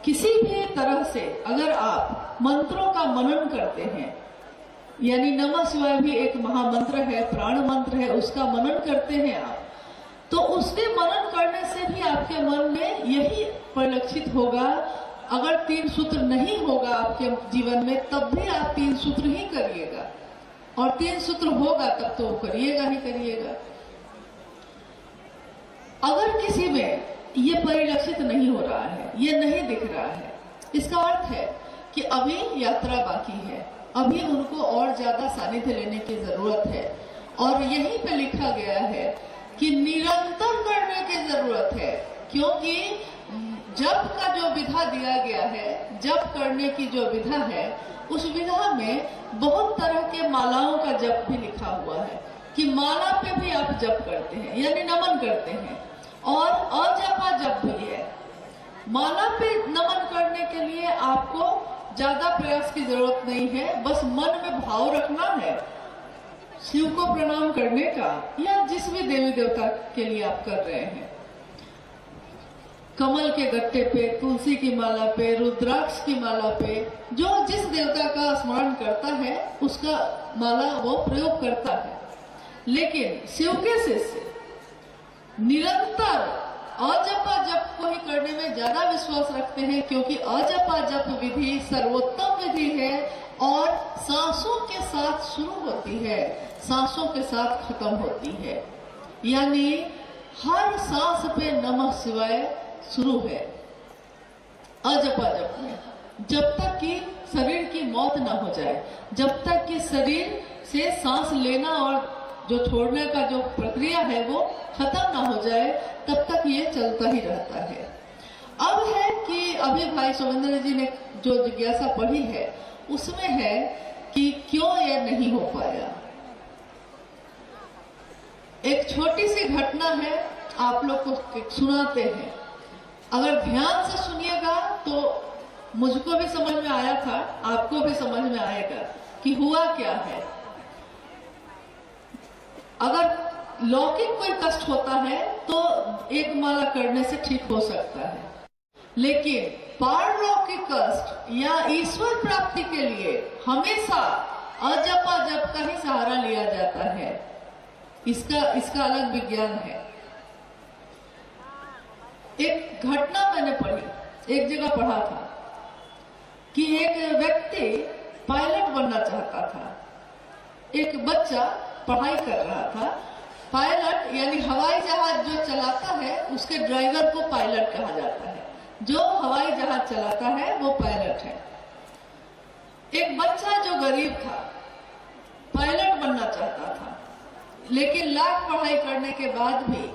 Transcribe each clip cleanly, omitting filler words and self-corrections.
किसी भी तरह से अगर आप मंत्रों का मनन करते हैं, यानी नमः शिवाय भी एक महामंत्र है, प्राण मंत्र है, उसका मनन करते हैं आप, तो उसके मनन करने से भी आपके मन में यही परिलक्षित होगा। अगर 3 सूत्र नहीं होगा आपके जीवन में, तब भी आप 3 सूत्र ही करिएगा, और 3 सूत्र होगा तब तो करिएगा ही करिएगा। अगर किसी में ये परिलक्षित नहीं हो रहा है, ये नहीं दिख रहा है, इसका अर्थ है कि अभी यात्रा बाकी है, अभी उनको और ज्यादा सानिध्य लेने की जरूरत है। और यहीं पे लिखा गया है कि निरंतर करने की जरूरत है, क्योंकि जप का जो विधा दिया गया है, जप करने की जो विधा है, उस विधा में बहुत तरह के मालाओं का जप भी लिखा हुआ है कि माला पे भी आप जप करते हैं, यानी नमन करते हैं, और अजपा जप भी है। माला पे नमन करने के लिए आपको ज्यादा प्रयास की जरूरत नहीं है, बस मन में भाव रखना है शिव को प्रणाम करने का, या जिस भी देवी देवता के लिए आप कर रहे हैं। कमल के गट्टे पे, तुलसी की माला पे, रुद्राक्ष की माला पे, जो जिस देवता का स्मरण करता है उसका माला वो प्रयोग करता है। लेकिन शिव के शिष्य निरंतर अजपा जप को ही करने में ज्यादा विश्वास रखते हैं, क्योंकि अजपा जप विधि सर्वोत्तम विधि है और सांसों के साथ शुरू होती है, सांसों के साथ खत्म होती है, यानी हर सांस पे नमः शिवाय शुरू है अजपा जप में, जब तक कि शरीर की मौत ना हो जाए, जब तक कि शरीर से सांस लेना और जो छोड़ने का जो प्रक्रिया है वो खत्म ना हो जाए, तब तक ये चलता ही रहता है। अब है कि अभी भाई सोमेंद्र जी ने जो जिज्ञासा पढ़ी है उसमें है कि क्यों ये नहीं हो पाया। एक छोटी सी घटना है, आप लोग को सुनाते हैं, अगर ध्यान से सुनिएगा तो मुझको भी समझ में आया था, आपको भी समझ में आएगा कि हुआ क्या है। अगर लौकिक कोई कष्ट होता है तो एक माला करने से ठीक हो सकता है, लेकिन पारलौकिक कष्ट या ईश्वर प्राप्ति के लिए हमेशा अजपा जप का ही सहारा लिया जाता है। इसका अलग विज्ञान है। एक घटना मैंने पढ़ी, एक जगह पढ़ा था कि एक व्यक्ति पायलट बनना चाहता था। एक बच्चा पढ़ाई कर रहा था। पायलट यानी हवाई जहाज जो चलाता है उसके ड्राइवर को पायलट कहा जाता है, जो हवाई जहाज चलाता है वो पायलट है। एक बच्चा जो गरीब था, पायलट बनना चाहता था, लेकिन लाख पढ़ाई करने के बाद भी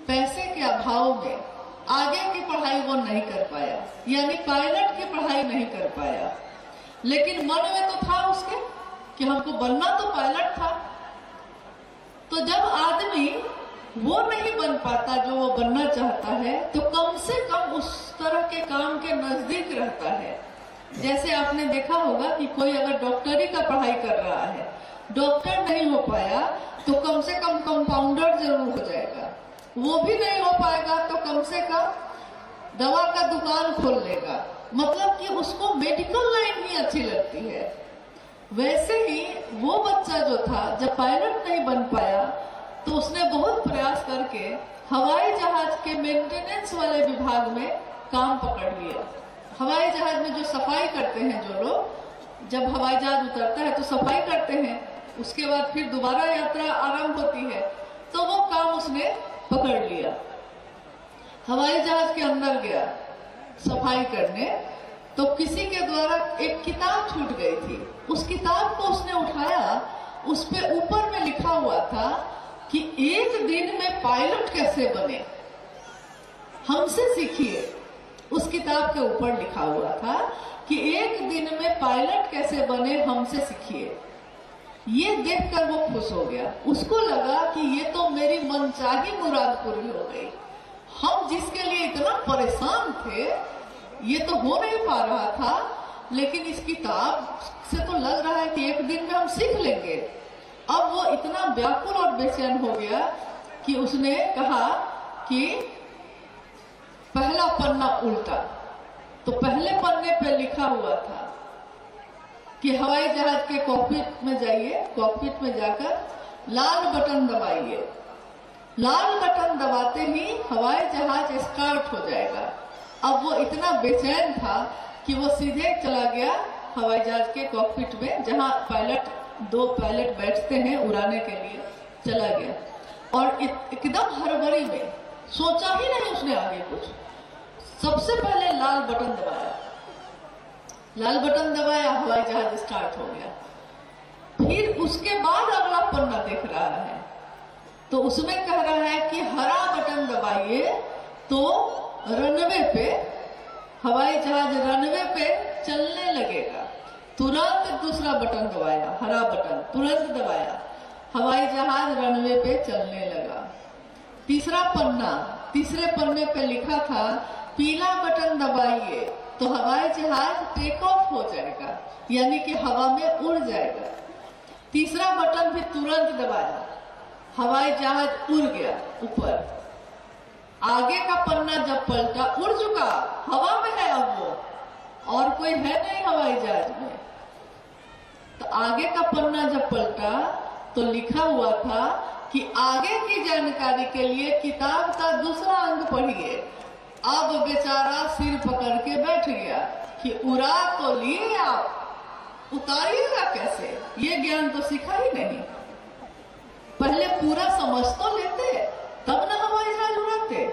पैसे के अभाव में आगे की पढ़ाई वो नहीं कर पाया, यानी पायलट की पढ़ाई नहीं कर पाया। लेकिन मन में तो था उसके कि हमको बनना तो पायलट था। तो जब आदमी वो नहीं बन पाता जो वो बनना चाहता है, तो कम से कम उस तरह के काम के नजदीक रहता है। जैसे आपने देखा होगा कि कोई अगर डॉक्टरी का पढ़ाई कर रहा है, डॉक्टर नहीं हो पाया तो कम से कम कंपाउंडर जरूर हो जाएगा, वो भी नहीं हो पाएगा तो कम से कम दवा का दुकान खोल लेगा, मतलब कि उसको मेडिकल लाइन ही अच्छी लगती है। वैसे ही वो बच्चा जो था, जब पायलट नहीं बन पाया तो उसने बहुत प्रयास करके हवाई जहाज के मेंटेनेंस वाले विभाग में काम पकड़ लिया। हवाई जहाज में जो सफाई करते हैं जो लोग, जब हवाई जहाज उतरता है तो सफाई करते हैं, उसके बाद फिर दोबारा यात्रा आरंभ होती है, तो वो काम उसने पकड़ लिया। हवाई जहाज के अंदर गया सफाई करने, तो किसी के द्वारा एक किताब छूट गई थी। उस किताब को उसने उठाया, उस पे ऊपर में लिखा हुआ था कि एक दिन में पायलट कैसे बने, हमसे सीखिए। उस किताब के ऊपर लिखा हुआ था कि एक दिन में पायलट कैसे बने, हमसे सीखिए। ये देखकर वो खुश हो गया, उसको लगा कि ये तो मेरी मनचाही मुराद पूरी हो गई। हम जिसके लिए इतना परेशान थे ये तो हो नहीं पा रहा था, लेकिन इस किताब से तो लग रहा है कि एक दिन में हम सीख लेंगे। अब वो इतना व्याकुल और बेचैन हो गया कि उसने कहा कि पहला पन्ना उल्टा, तो पहले पन्ने पे लिखा हुआ था कि हवाई जहाज के कॉकपिट में जाइए, कॉकपिट में जाकर लाल बटन दबाइए। लाल बटन दबाते ही हवाई जहाज स्टार्ट हो जाएगा। अब वो इतना बेचैन था कि वो सीधे चला गया हवाई जहाज के कॉकपिट में, जहां दो पायलट बैठते हैं उड़ाने के लिए, चला गया। और एकदम हड़बड़ी में, सोचा ही नहीं उसने आगे कुछ, सबसे पहले लाल बटन दबाया। लाल बटन दबाया, हवाई जहाज स्टार्ट हो गया। फिर उसके बाद अगला पन्ना देख रहा है, तो उसमें कह रहा है कि हरा बटन दबाइए तो रनवे पे, हवाई जहाज रनवे पे चलने लगेगा। तुरंत दूसरा बटन दबाया, हरा बटन तुरंत दबाया, हवाई जहाज रनवे पे चलने लगा। तीसरा पन्ना, तीसरे पन्ने पे लिखा था पीला बटन दबाइए तो हवाई जहाज टेक ऑफ हो जाएगा, यानी कि हवा में उड़ जाएगा। तीसरा बटन भी तुरंत दबाया, हवाई जहाज उड़ गया ऊपर। आगे का पन्ना जब पलटा, उड़ चुका, हवा में है अब वो, और कोई है नहीं हवाई जहाज में। तो आगे का पन्ना जब पलटा तो लिखा हुआ था कि आगे की जानकारी के लिए किताब का दूसरा अंक पढ़िए। अब बेचारा सिर पकड़ के बैठ गया कि उड़ा तो लिए आप, उतारिएगा कैसे? ये ज्ञान तो सीखा ही नहीं। पहले पूरा समझ तो लेते तब ना हवाई जहाज उड़ाते।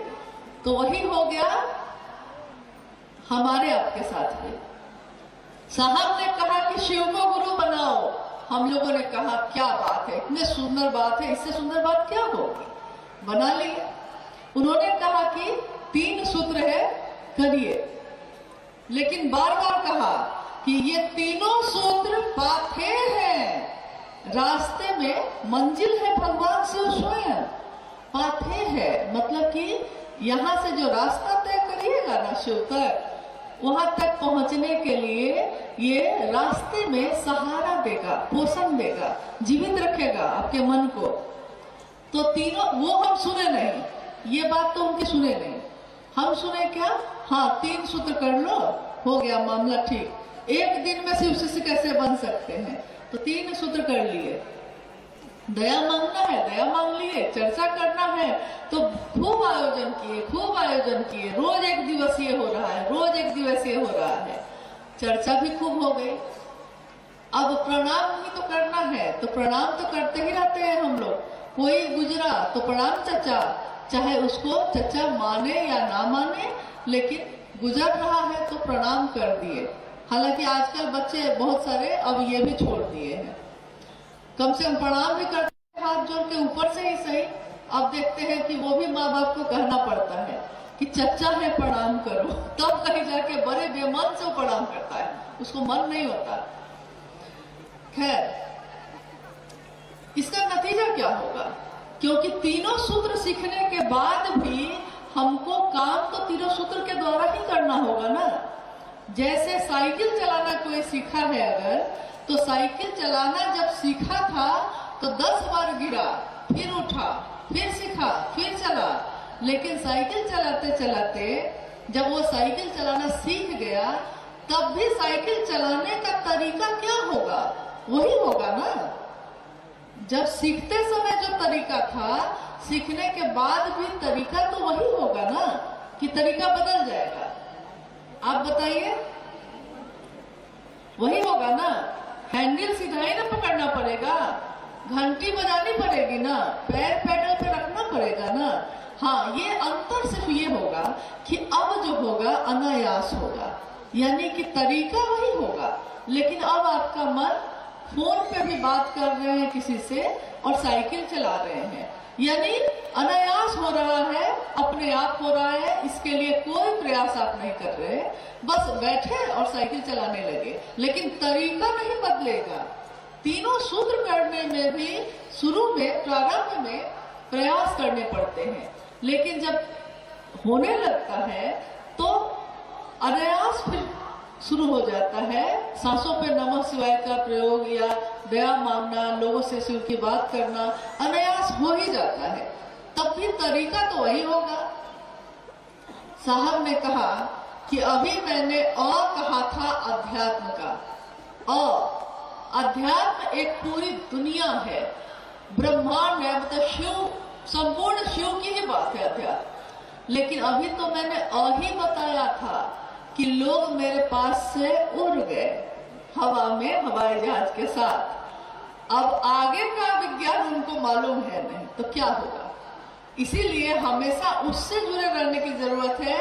तो वही हो गया हमारे आपके साथ में। साहब ने कहा कि शिव को गुरु बनाओ। हम लोगों ने कहा क्या बात है, इतनी सुंदर बात है, इससे सुंदर बात क्या होगी, बना लिए। उन्होंने कहा कि 3 सूत्र है, करिए। लेकिन बार बार कहा कि ये तीनों सूत्र पाथे हैं, रास्ते में मंजिल है भगवान शिव स्वयं। पाथे है मतलब कि यहाँ से जो रास्ता तय करिएगा ना शिव तक, वहां तक पहुंचने के लिए ये रास्ते में सहारा देगा, पोषण देगा, जीवित रखेगा आपके मन को। तो तीनों वो हम सुने नहीं, ये बात तो उनकी सुने नहीं। हम सुने क्या? हाँ 3 सूत्र कर लो, हो गया मामला ठीक। एक दिन में शिव शिष्य कैसे बन सकते हैं? तो 3 सूत्र कर लिए। दया मांगना है, दया मांग लिए। चर्चा करना है तो खूब आयोजन किए, खूब आयोजन किए। रोज 1 दिवसीय हो रहा है, रोज 1 दिवसीय हो रहा है। चर्चा भी खूब हो गई। अब प्रणाम भी तो करना है, तो प्रणाम तो करते ही रहते हैं हम लोग। कोई गुजरा तो प्रणाम चचा, चाहे उसको चचा माने या ना माने, लेकिन गुजर रहा है तो प्रणाम कर दिए। हालांकि आजकल बच्चे बहुत सारे अब ये भी छोड़ दिए हैं, कम से कम प्रणाम भी करते हैं हाथ जोड़ के ऊपर से ही सही। अब देखते हैं कि वो भी माँ बाप को कहना पड़ता है कि चचा है प्रणाम करो, तब कहीं जाके बड़े बेमन से प्रणाम करता है, उसको मन नहीं होता। खैर, इसका नतीजा क्या होगा? क्योंकि तीनों सूत्र सीखने के बाद भी हमको काम तो तीनों सूत्र के द्वारा ही करना होगा ना। जैसे साइकिल चलाना कोई सीखा है अगर, तो साइकिल चलाना जब सीखा था तो 10 बार गिरा, फिर उठा, फिर सीखा, फिर चला। लेकिन साइकिल चलाते चलाते जब वो साइकिल चलाना सीख गया, तब भी साइकिल चलाने का तरीका क्या होगा? वही होगा ना। जब सीखते समय जो तरीका था, सीखने के बाद भी तरीका तो वही होगा ना, कि तरीका बदल जाएगा? आप बताइए, वही होगा ना। हैंडल सीधा ही ना पकड़ना पड़ेगा, घंटी बजानी पड़ेगी ना, पैर पेडल पे रखना पड़ेगा ना। हाँ, ये अंतर सिर्फ ये होगा कि अब जो होगा अनायास होगा, यानी कि तरीका वही होगा, लेकिन अब आपका मन फोन पे भी बात कर रहे हैं किसी से और साइकिल चला रहे हैं, यानी अनायास हो रहा है, अपने आप हो रहा है। इसके लिए कोई प्रयास आप नहीं कर रहे, बस बैठे और साइकिल चलाने लगे, लेकिन तरीका नहीं बदलेगा। तीनों सूत्र करने में भी शुरू में, प्रारंभ में प्रयास करने पड़ते हैं, लेकिन जब होने लगता है तो अनायास फिर शुरू हो जाता है। सांसों पे नमः शिवाय का प्रयोग या दया मांगना, लोगों से शिव की बात करना अनायास हो ही जाता है। तब भी तरीका तो वही होगा। साहब ने कहा कि अभी मैंने कहा था अध्यात्म का। अध्यात्म एक पूरी दुनिया है, ब्रह्मांड है, मतलब शिव, संपूर्ण शिव की ही बात है अध्यात्म। लेकिन अभी तो मैंने ही बताया था कि लोग मेरे पास से उड़ गए हवा में, हवाई जहाज के साथ। अब आगे का विज्ञान उनको मालूम है नहीं, तो क्या होगा। इसीलिए हमेशा उससे जुड़े रहने की जरूरत है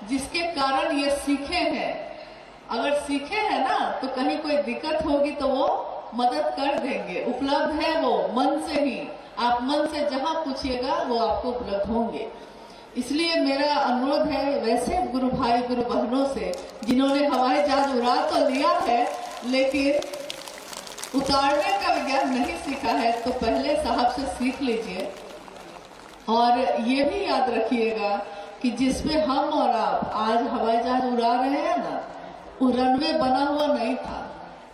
जिसके कारण ये सीखे हैं। अगर सीखे हैं ना, तो कहीं कोई दिक्कत होगी तो वो मदद कर देंगे। उपलब्ध है वो मन से ही, आप मन से जहां पूछिएगा वो आपको उपलब्ध होंगे। इसलिए मेरा अनुरोध है वैसे गुरु भाई गुरु बहनों से जिन्होंने हवाई जहाज उड़ा तो लिया है लेकिन उतारने का विज्ञान नहीं सीखा है, तो पहले साहब से सीख लीजिए। और ये भी याद रखिएगा कि जिसमें हम और आप आज हवाई जहाज उड़ा रहे हैं ना, वो रनवे बना हुआ नहीं था,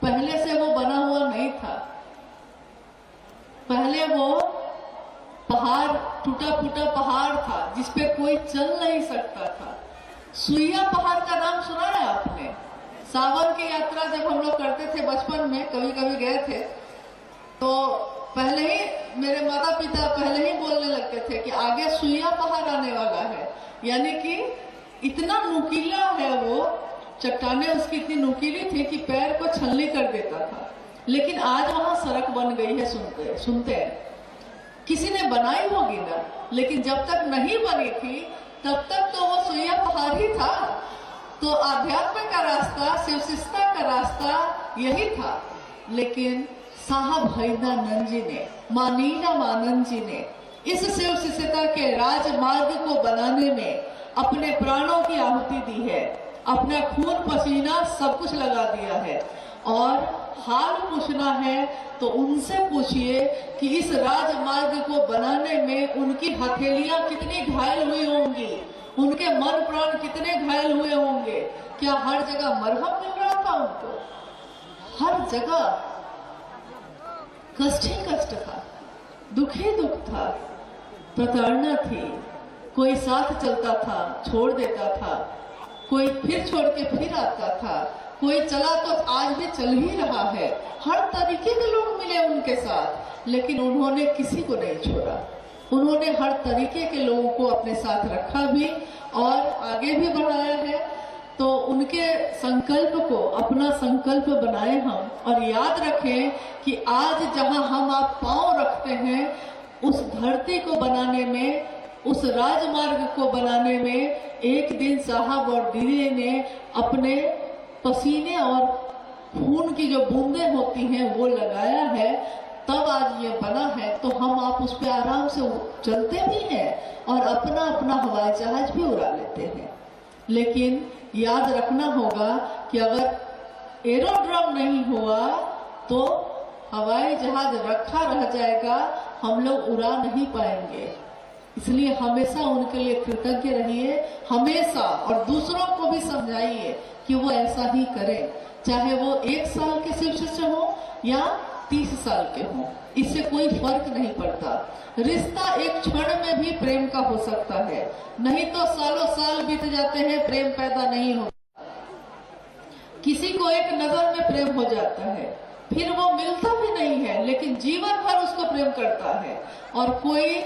पहले से वो बना हुआ नहीं था। पहले वो पहाड़, टूटा फूटा पहाड़ था जिसपे कोई चल नहीं सकता था। सुइया पहाड़ का नाम सुना है आपने? सावन की यात्रा जब हम लोग करते थे बचपन में, कभी कभी गए थे, तो पहले ही मेरे माता पिता पहले ही बोलने लगते थे कि आगे सुइया पहाड़ आने वाला है। यानी कि इतना नुकीला है वो, चट्टानें उसकी इतनी नुकीली थी कि पैर को छलनी कर देता था। लेकिन आज वहां सड़क बन गई है, सुनते हैं। किसी ने बनाई होगी ना, लेकिन जब तक नहीं बनी थी तब तक तो वो सुइया पहाड़ ही था। तो आध्यात्म का रास्ता, शिवशिष्टता का रास्ता यही था। लेकिन साहब हरिदानंद जी ने, मां नीलमानंद जी ने इस शिवशिष्टता के राजमार्ग को बनाने में अपने प्राणों की आहुति दी है, अपना खून पसीना सब कुछ लगा दिया है। और हाल पूछना है तो उनसे पूछिए कि इस राजमार्ग को बनाने में उनकी हथेलियां कितनी घायल हुई होंगी, उनके मन प्राण कितने घायल हुए होंगे। क्या हर जगह मरहम मिल रहा था उनको? हर जगह कष्ट ही कष्ट था, दुख ही दुख था, प्रताड़ना थी। कोई साथ चलता था, छोड़ देता था, कोई फिर छोड़ के फिर आता था, कोई चला तो आज भी चल ही रहा है। हर तरीके के लोग मिले उनके साथ, लेकिन उन्होंने किसी को नहीं छोड़ा। उन्होंने हर तरीके के लोगों को अपने साथ रखा भी और आगे भी बढ़ाया है। तो उनके संकल्प को अपना संकल्प बनाए हम, और याद रखें कि आज जहां हम आप पांव रखते हैं, उस धरती को बनाने में, उस राजमार्ग को बनाने में एक दिन साहब और दीदी ने अपने पसीने और खून की जो बूंदें होती हैं वो लगाया है, तब आज ये बना है। तो हम आप उस पर आराम से चलते भी हैं और अपना अपना हवाई जहाज भी उड़ा लेते हैं। लेकिन याद रखना होगा कि अगर एरोड्रम नहीं हुआ तो हवाई जहाज रखा रह जाएगा, हम लोग उड़ा नहीं पाएंगे। इसलिए हमेशा उनके लिए कृतज्ञ रहिए, हमेशा, और दूसरों को भी समझाइए कि वो ऐसा ही करें, चाहे वो 1 साल के शिष्य हो या 30 साल के हो, इससे कोई फर्क नहीं पड़ता। रिश्ता एक क्षण में भी प्रेम का हो सकता है, नहीं तो सालों साल बीत जाते हैं, प्रेम पैदा नहीं होता। किसी को एक नजर में प्रेम हो जाता है, फिर वो मिलता भी नहीं है, लेकिन जीवन भर उसको प्रेम करता है। और कोई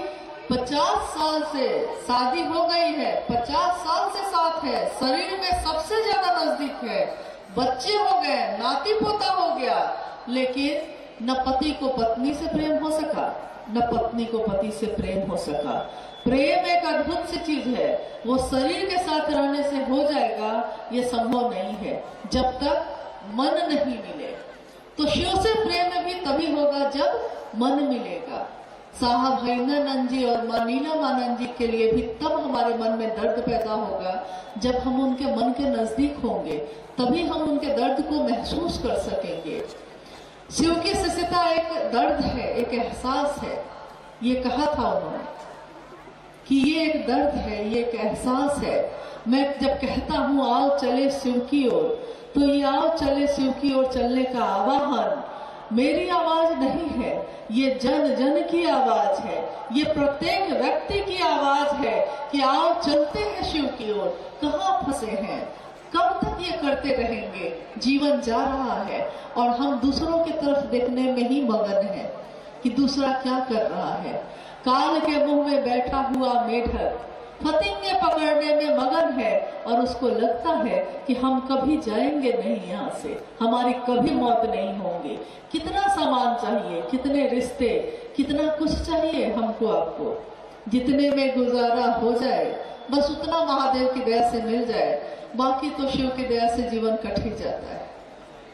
50 साल से शादी हो गई है, 50 साल से साथ है, शरीर में सबसे ज्यादा नजदीक है, बच्चे हो गए, नाती पोता हो गया, लेकिन न पति को पत्नी से प्रेम हो सका, न पत्नी को पति से प्रेम हो सका। प्रेम एक अद्भुत सी चीज है, वो शरीर के साथ रहने से हो जाएगा, ये संभव नहीं है जब तक मन नहीं मिले। तो शिव से प्रेम भी तभी होगा जब मन मिलेगा। साहब हरिदानंद जी और मां नीलमानंद जी के लिए भी तब हमारे मन में दर्द पैदा होगा जब हम उनके मन के नजदीक होंगे, तभी हम उनके दर्द को महसूस कर सकेंगे। शिव की शिष्यता एक दर्द है, एक एहसास है। ये कहा था उन्होंने कि ये एक दर्द है, ये एक एहसास है। मैं जब कहता हूँ आओ चले शिव की ओर, तो ये आओ चले शिव की ओर चलने का आवाहन मेरी आवाज नहीं है, ये जन जन की आवाज है, ये प्रत्येक व्यक्ति की आवाज है कि आओ चलते हैं शिव की ओर। कहाँ फंसे हैं, कब तक ये करते रहेंगे? जीवन जा रहा है और हम दूसरों की तरफ देखने में ही मगन है कि दूसरा क्या कर रहा है। काल के मुंह में बैठा हुआ मेढक फतिंगे पकड़ने में मगन है और उसको लगता है कि हम कभी जाएंगे नहीं यहाँ से, हमारी कभी मौत नहीं होगी। कितना सामान चाहिए, कितने रिश्ते, कितना कुछ चाहिए हमको आपको, जितने में गुजारा हो जाए बस उतना महादेव की दया से मिल जाए, बाकी तो शिव की दया से जीवन कट ही जाता है।